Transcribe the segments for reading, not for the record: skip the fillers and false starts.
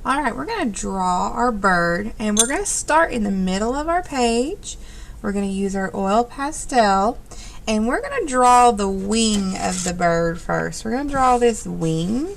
Alright, we're going to draw our bird, and we're going to start in the middle of our page. We're going to use our oil pastel, and we're going to draw the wing of the bird first. We're going to draw this wing.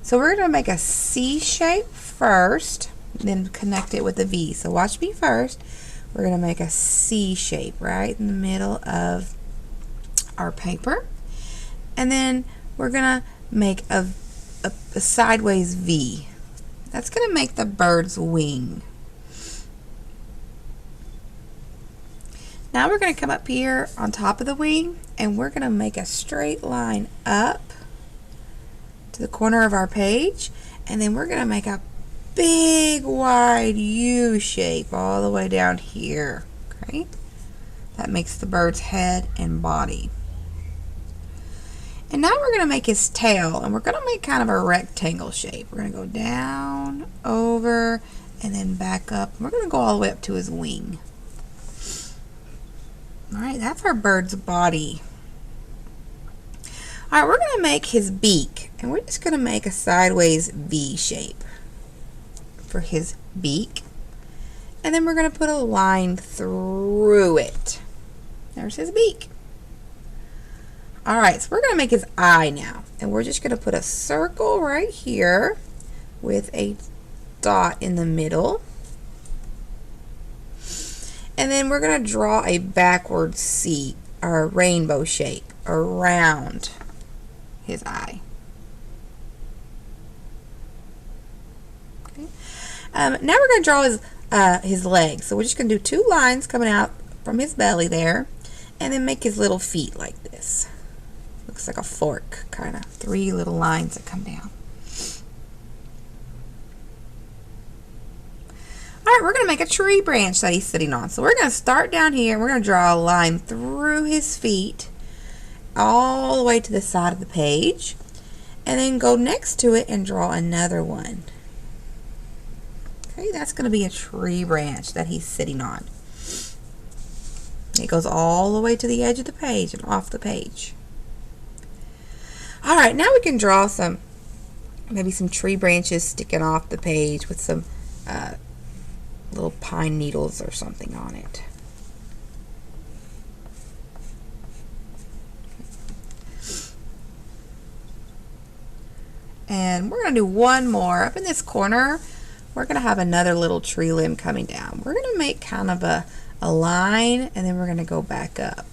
So we're going to make a C shape first, then connect it with a V. So watch me first. We're going to make a C shape right in the middle of our paper. And then we're going to make a sideways V. That's going to make the bird's wing. Now we're going to come up here on top of the wing, and we're going to make a straight line up to the corner of our page, and then we're going to make a big wide U shape all the way down here. Okay? That makes the bird's head and body. And now we're going to make his tail, and we're going to make kind of a rectangle shape. We're going to go down, over, and then back up. We're going to go all the way up to his wing. Alright, that's our bird's body. Alright, we're going to make his beak, and we're just going to make a sideways V shape for his beak. And then we're going to put a line through it. There's his beak. Alright, so we're going to make his eye now, and we're just going to put a circle right here with a dot in the middle, and then we're going to draw a backward C, or a rainbow shape, around his eye. Okay. Now we're going to draw his legs, so we're just going to do two lines coming out from his belly there, and then make his little feet like this. Looks like a fork, kind of. Three little lines that come down. Alright, we're going to make a tree branch that he's sitting on. So we're going to start down here, and we're going to draw a line through his feet all the way to the side of the page, and then go next to it and draw another one. Okay, that's going to be a tree branch that he's sitting on. It goes all the way to the edge of the page and off the page. Alright, now we can draw maybe some tree branches sticking off the page with some little pine needles or something on it. And we're going to do one more. Up in this corner, we're going to have another little tree limb coming down. We're going to make kind of a line, and then we're going to go back up.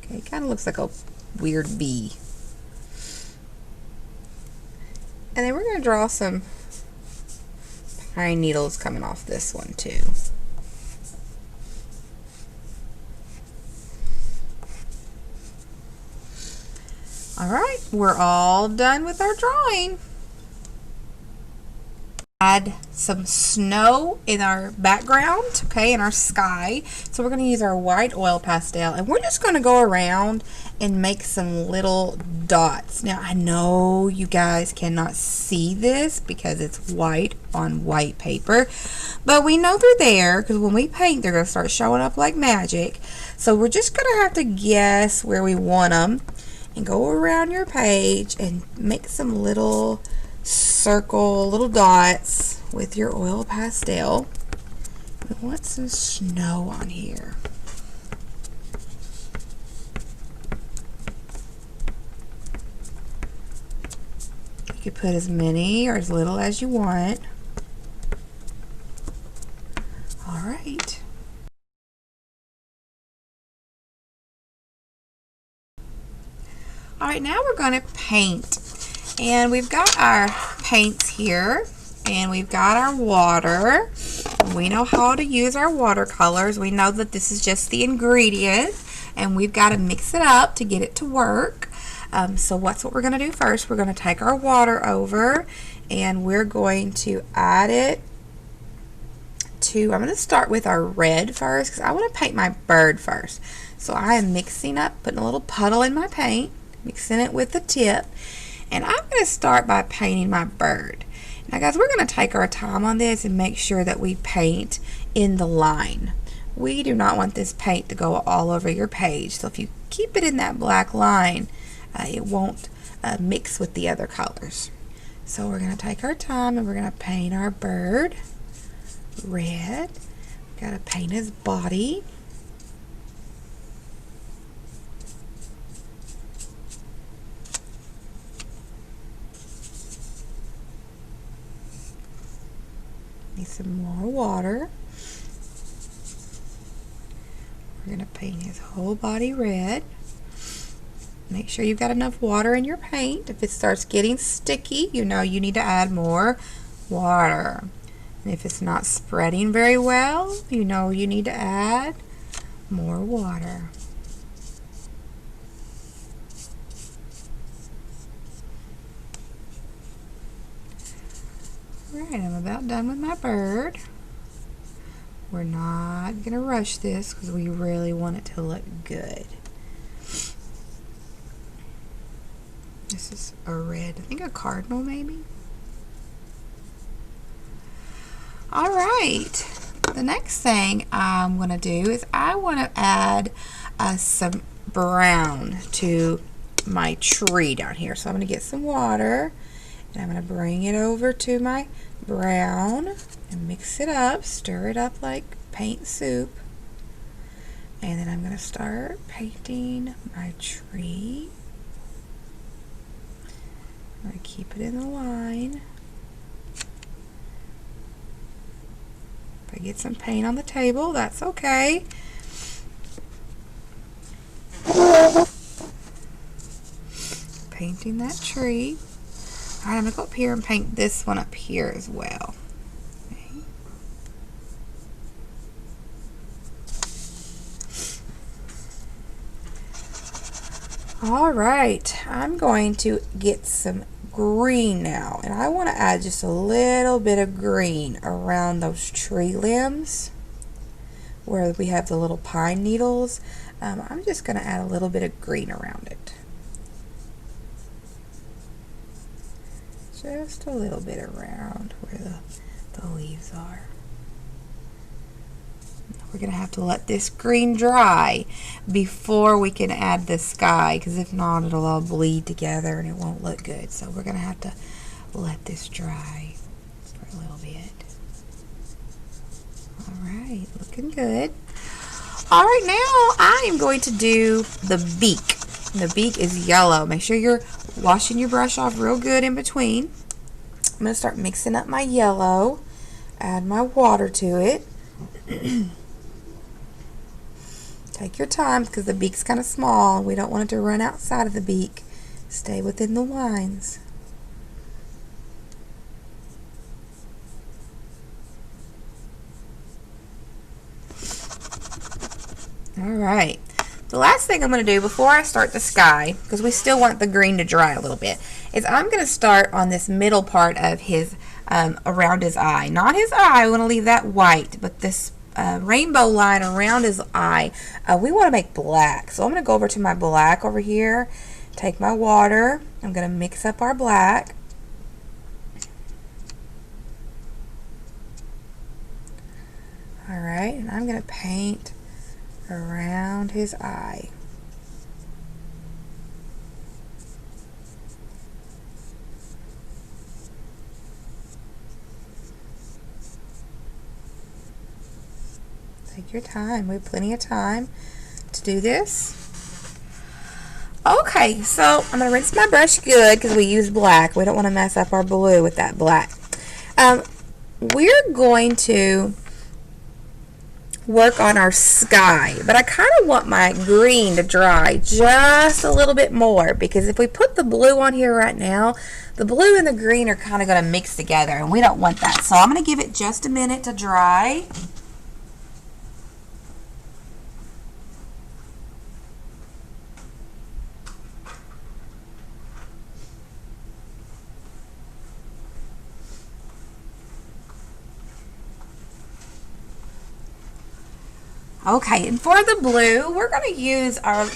Okay, kind of looks like a weird bee. And then we're going to draw some pine needles coming off this one too. Alright, we're all done with our drawing. Add some snow in our background, okay, in our sky. So we're going to use our white oil pastel, and we're just going to go around and make some little dots. Now I know you guys cannot see this because it's white on white paper, but we know they're there because when we paint they're going to start showing up like magic. So we're just going to have to guess where we want them and go around your page and make some little little dots with your oil pastel. We want some snow on here. You could put as many or as little as you want. All right. All right, now we're going to paint. And we've got our paints here, and we've got our water. We know how to use our watercolors. We know that this is just the ingredient, and we've got to mix it up to get it to work. So what we're going to do first, we're going to take our water over, and we're going to add it to, I'm going to start with our red first, because I want to paint my bird first. So I am mixing up, putting a little puddle in my paint, mixing it with the tip. And I'm going to start by painting my bird. Now guys, we're going to take our time on this and make sure that we paint in the line. We do not want this paint to go all over your page. So if you keep it in that black line, it won't mix with the other colors. So we're going to take our time and we're going to paint our bird red. Got to paint his body. Need some more water. We're going to paint his whole body red. Make sure you've got enough water in your paint. If it starts getting sticky, you know you need to add more water. And if it's not spreading very well, you know you need to add more water. Alright, I'm about done with my bird. We're not going to rush this because we really want it to look good. This is a red, I think a cardinal maybe. Alright, the next thing I'm going to do is I want to add some brown to my tree down here. So I'm going to get some water and I'm going to bring it over to my brown and mix it up, stir it up like paint soup. And then I'm going to start painting my tree. I'm going to keep it in the line. If I get some paint on the table, that's okay. Painting that tree. Alright, I'm going to go up here and paint this one up here as well. Okay. Alright, I'm going to get some green now, and I want to add just a little bit of green around those tree limbs where we have the little pine needles. I'm just going to add a little bit of green around it. Just a little bit around where the leaves are. We're going to have to let this green dry before we can add the sky, because if not it'll all bleed together and it won't look good. So we're going to have to let this dry for a little bit. Alright, looking good. Alright, now I am going to do the beak. The beak is yellow. Make sure you're washing your brush off real good in between. I'm going to start mixing up my yellow, add my water to it. Take your time because the beak's kind of small. We don't want it to run outside of the beak. Stay within the lines. Alright. The last thing I'm going to do before I start the sky, because we still want the green to dry a little bit, is I'm going to start on this middle part of his, around his eye. Not his eye, I want to leave that white, but this rainbow line around his eye, we want to make black. So I'm going to go over to my black over here, take my water, I'm going to mix up our black. Alright, and I'm going to paint around his eye. Take your time. We have plenty of time to do this. Okay, so I'm going to rinse my brush good because we use black. We don't want to mess up our blue with that black. We're going to work on our sky, but I kind of want my green to dry just a little bit more, because if we put the blue on here right now, the blue and the green are kind of going to mix together and we don't want that. So I'm going to give it just a minute to dry. Okay, and for the blue, we're going to use our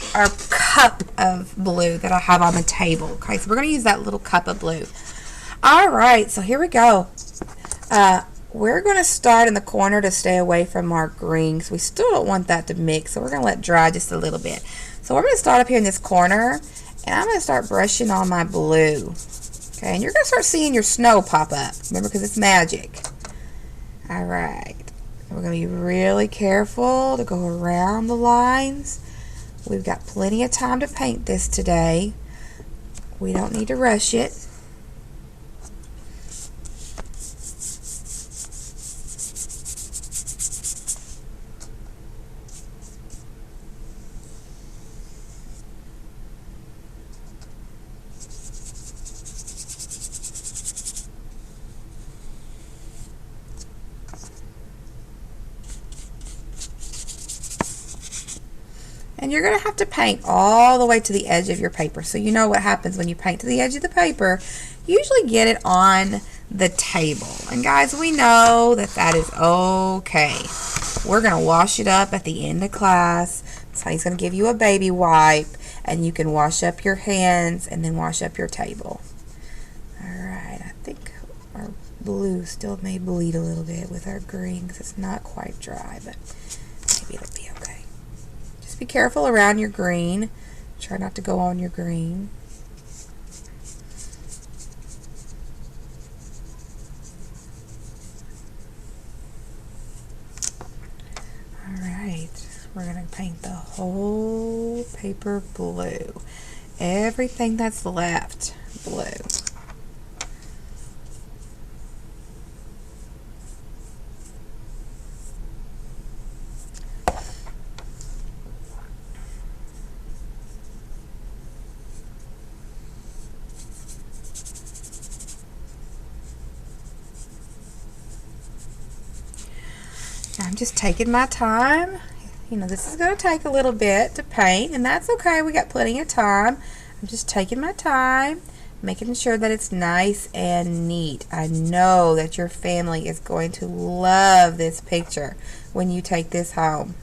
cup of blue that I have on the table. Okay, so we're going to use that little cup of blue. Alright, so here we go. We're going to start in the corner to stay away from our greens. We still don't want that to mix, so we're going to let it dry just a little bit. So we're going to start up here in this corner, and I'm going to start brushing on my blue. Okay, and you're going to start seeing your snow pop up. Remember, because it's magic. All right. We're going to be really careful to go around the lines. We've got plenty of time to paint this today. We don't need to rush it. And you're going to have to paint all the way to the edge of your paper. So you know what happens when you paint to the edge of the paper. You usually get it on the table. And guys, we know that that is okay. We're going to wash it up at the end of class. So he's going to give you a baby wipe. And you can wash up your hands and then wash up your table. Alright, I think our blue still may bleed a little bit with our green because it's not quite dry. But maybe it'll be okay. Be careful around your green. Try not to go on your green. Alright, we're going to paint the whole paper blue. Everything that's left, blue. I'm just taking my time. You know, this is going to take a little bit to paint, and that's okay. We got plenty of time. I'm just taking my time, making sure that it's nice and neat. I know that your family is going to love this picture when you take this home.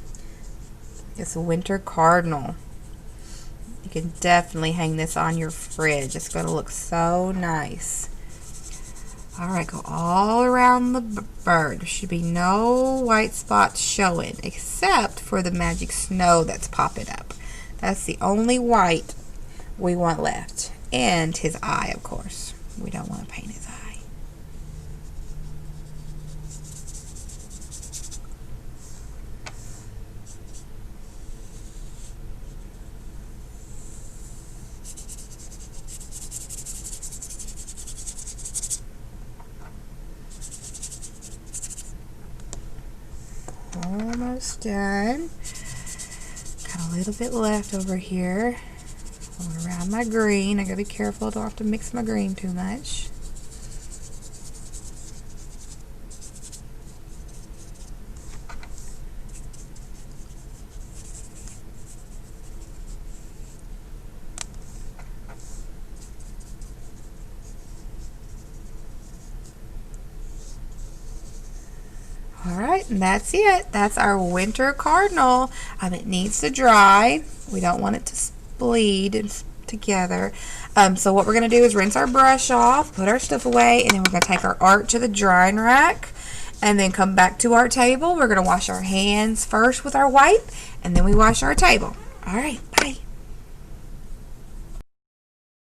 It's a winter cardinal. You can definitely hang this on your fridge. It's going to look so nice. Alright, go all around the bird. There should be no white spots showing except for the magic snow that's popping up. That's the only white we want left. And his eye, of course. We don't want to paint his eye. Almost done. Got a little bit left over here. Going around my green. I gotta be careful, don't have to mix my green too much. Alright, and that's it. That's our winter cardinal. It needs to dry. We don't want it to bleed together. So what we're going to do is rinse our brush off, put our stuff away, and then we're going to take our art to the drying rack and then come back to our table. We're going to wash our hands first with our wipe, and then we wash our table. Alright.